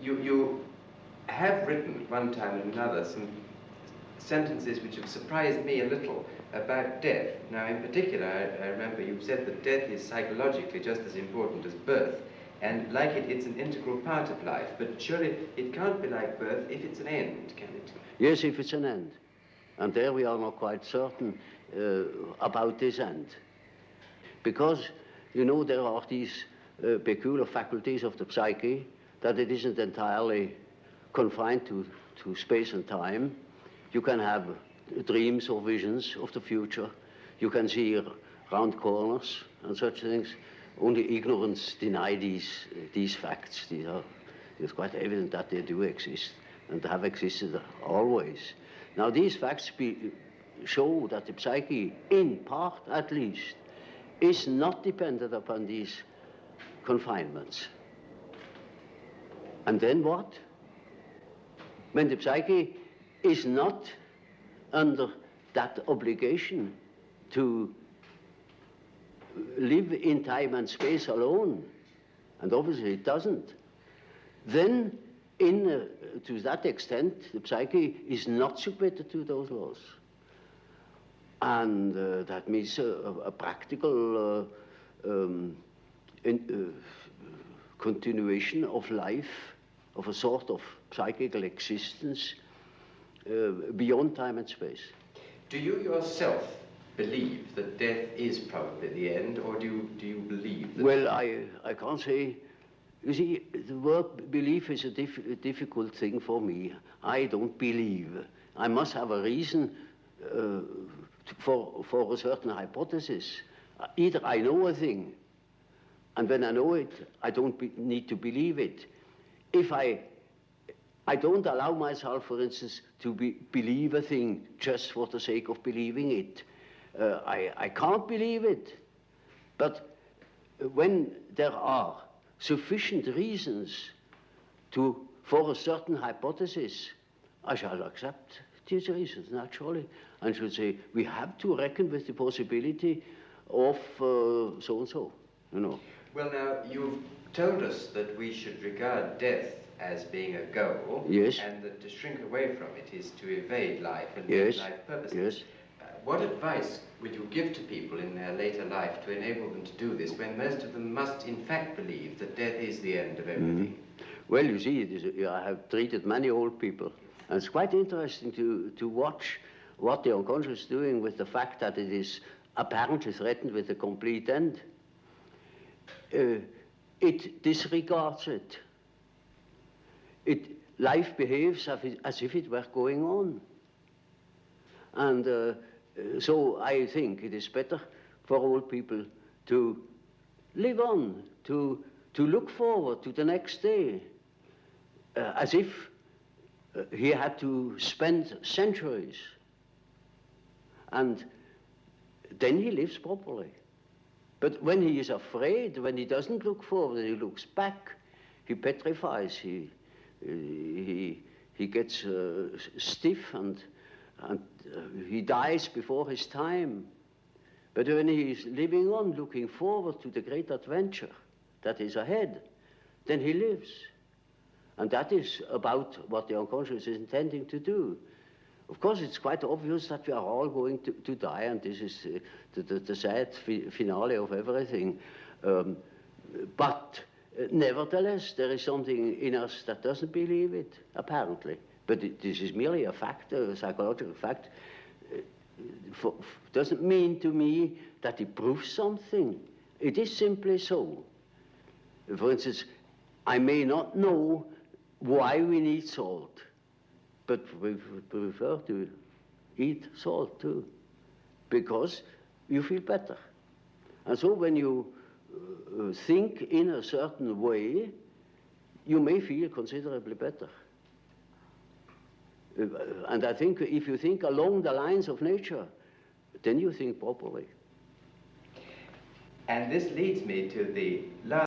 You have written at one time and another some sentences which have surprised me a little about death. Now, in particular, I remember you said that death is psychologically just as important as birth, and like it, it's an integral part of life. But surely it can't be like birth if it's an end, can it? Yes, if it's an end. And there we are not quite certain about this end. Because, you know, there are these peculiar faculties of the psyche that it isn't entirely confined to space and time. You can have dreams or visions of the future. You can see round corners and such things. Only ignorance deny these facts. It's quite evident that they do exist and have existed always. Now, these facts show that the psyche, in part at least, is not dependent upon these confinements. And then what? When the psyche is not under that obligation to live in time and space alone, and obviously it doesn't, then to that extent the psyche is not submitted to those laws. And that means a practical continuation of life, of a sort of psychical existence beyond time and space. Do you yourself believe that death is probably the end, or do you believe that... Well, I can't say. You see, the word belief is a difficult thing for me. I don't believe. I must have a reason for a certain hypothesis. Either I know a thing, and when I know it, I don't need to believe it. If I don't allow myself, for instance, to believe a thing just for the sake of believing it. I can't believe it. But when there are sufficient reasons for a certain hypothesis, I shall accept these reasons, naturally, and should say, we have to reckon with the possibility of so-and-so, you know. Well, now, you've told us that we should regard death as being a goal, yes, and that to shrink away from it is to evade life and yes, make life purposeless. Yes. What advice would you give to people in their later life to enable them to do this, when most of them must in fact believe that death is the end of everything? Well, you see, I have treated many old people, and it's quite interesting to watch what the unconscious is doing with the fact that it is apparently threatened with a complete end. It disregards it. Life behaves as if it were going on. And so I think it is better for old people to live on, to look forward to the next day, as if he had to spend centuries. And then he lives properly. But when he is afraid, when he doesn't look forward, he looks back, he petrifies, he gets stiff and he dies before his time. But when he is living on, looking forward to the great adventure that is ahead, then he lives. And that is about what the unconscious is intending to do. Of course, it's quite obvious that we are all going to die, and this is the sad finale of everything. But nevertheless, there is something in us that doesn't believe it, apparently. But this is merely a fact, a psychological fact. Doesn't mean to me that it proves something. It is simply so. For instance, I may not know why we need salt, but we prefer to eat salt too, because you feel better. And so when you think in a certain way, you may feel considerably better. And I think if you think along the lines of nature, then you think properly. And this leads me to the last